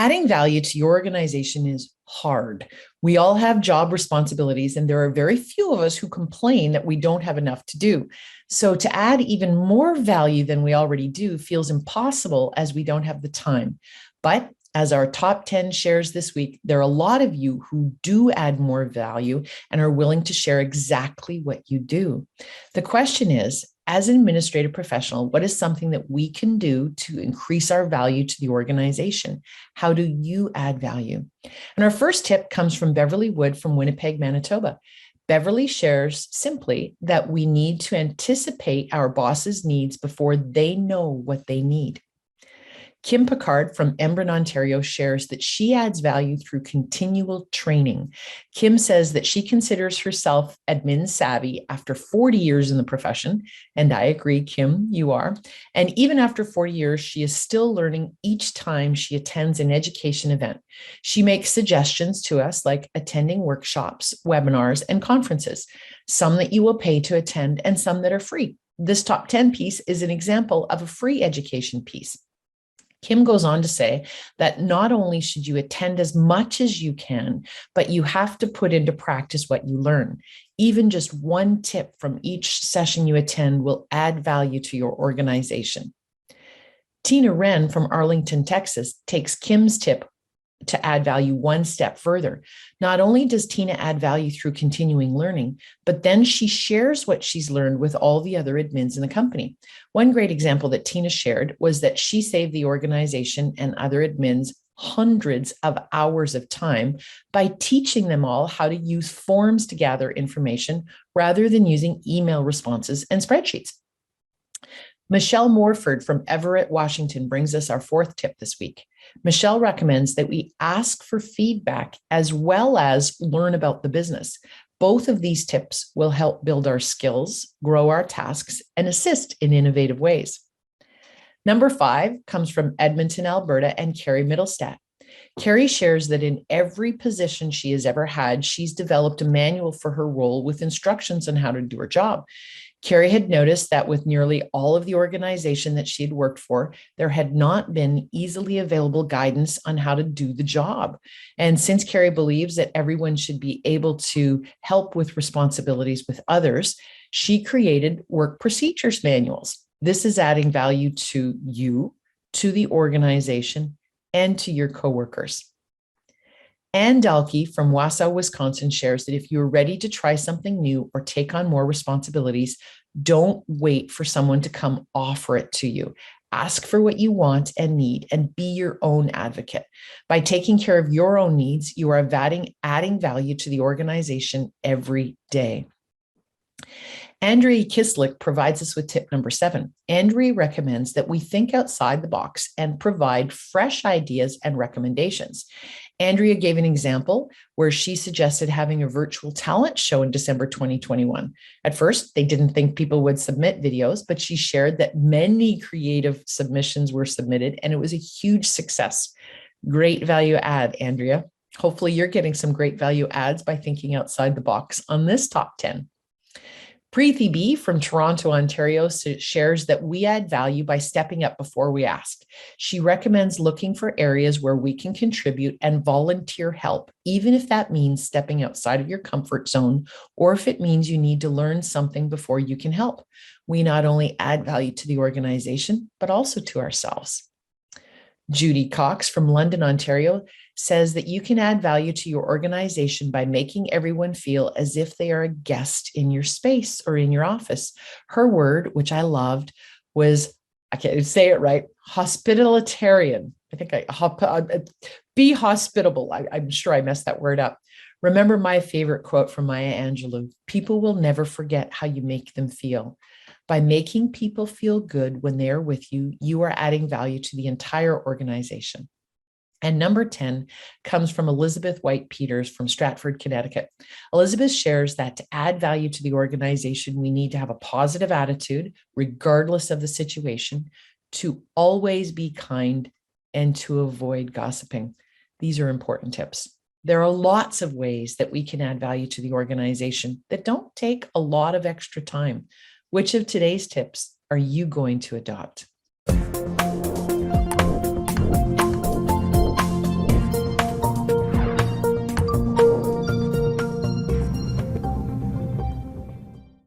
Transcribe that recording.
Adding value to your organization is hard. We all have job responsibilities, and there are very few of us who complain that we don't have enough to do. So, to add even more value than we already do feels impossible as we don't have the time. But as our top 10 shares this week, there are a lot of you who do add more value and are willing to share exactly what you do. The question is, as an administrative professional, what is something that we can do to increase our value to the organization? How do you add value? And our first tip comes from Beverly Wood from Winnipeg, Manitoba. Beverly shares simply that we need to anticipate our boss's needs before they know what they need. Kim Picard from Embrun, Ontario shares that she adds value through continual training. Kim says that she considers herself admin savvy after 40 years in the profession. And I agree, Kim, you are. And even after 40 years, she is still learning each time she attends an education event. She makes suggestions to us like attending workshops, webinars, and conferences, some that you will pay to attend and some that are free. This top 10 piece is an example of a free education piece. Kim goes on to say that not only should you attend as much as you can, but you have to put into practice what you learn. Even just one tip from each session you attend will add value to your organization. Tina Wren from Arlington, Texas, takes Kim's tip to add value one step further. Not only does Tina add value through continuing learning, but then she shares what she's learned with all the other admins in the company. One great example that Tina shared was that she saved the organization and other admins hundreds of hours of time by teaching them all how to use forms to gather information rather than using email responses and spreadsheets. Michelle Morford from Everett, Washington brings us our fourth tip this week. Michelle recommends that we ask for feedback as well as learn about the business. Both of these tips will help build our skills, grow our tasks, and assist in innovative ways. Number 5 comes from Edmonton, Alberta, and Carrie Middlestat. Carrie shares that in every position she has ever had, she's developed a manual for her role with instructions on how to do her job. Carrie had noticed that with nearly all of the organization that she had worked for, there had not been easily available guidance on how to do the job. And since Carrie believes that everyone should be able to help with responsibilities with others, she created work procedures manuals. This is adding value to you, to the organization, and to your coworkers. Ann Dalkey from Wausau, Wisconsin shares that if you're ready to try something new or take on more responsibilities, don't wait for someone to come offer it to you. Ask for what you want and need and be your own advocate. By taking care of your own needs, you are adding value to the organization every day. Andrea Kislik provides us with tip number 7. Andrea recommends that we think outside the box and provide fresh ideas and recommendations. Andrea gave an example where she suggested having a virtual talent show in December 2021. At first, they didn't think people would submit videos, but she shared that many creative submissions were submitted, and it was a huge success. Great value add, Andrea. Hopefully, you're getting some great value adds by thinking outside the box on this top 10. Preeti B from Toronto, Ontario shares that we add value by stepping up before we ask. She recommends looking for areas where we can contribute and volunteer help, even if that means stepping outside of your comfort zone, or if it means you need to learn something before you can help. We not only add value to the organization, but also to ourselves. Judy Cox from London, Ontario says that you can add value to your organization by making everyone feel as if they are a guest in your space or in your office. Her word, which I loved, was, I can't say it right, hospitalitarian. Be hospitable. I'm sure I messed that word up. Remember my favorite quote from Maya Angelou: people will never forget how you make them feel. By making people feel good when they are with you, you are adding value to the entire organization. And number 10 comes from Elizabeth White Peters from Stratford, Connecticut. Elizabeth shares that to add value to the organization, we need to have a positive attitude, regardless of the situation, to always be kind, and to avoid gossiping. These are important tips. There are lots of ways that we can add value to the organization that don't take a lot of extra time. Which of today's tips are you going to adopt?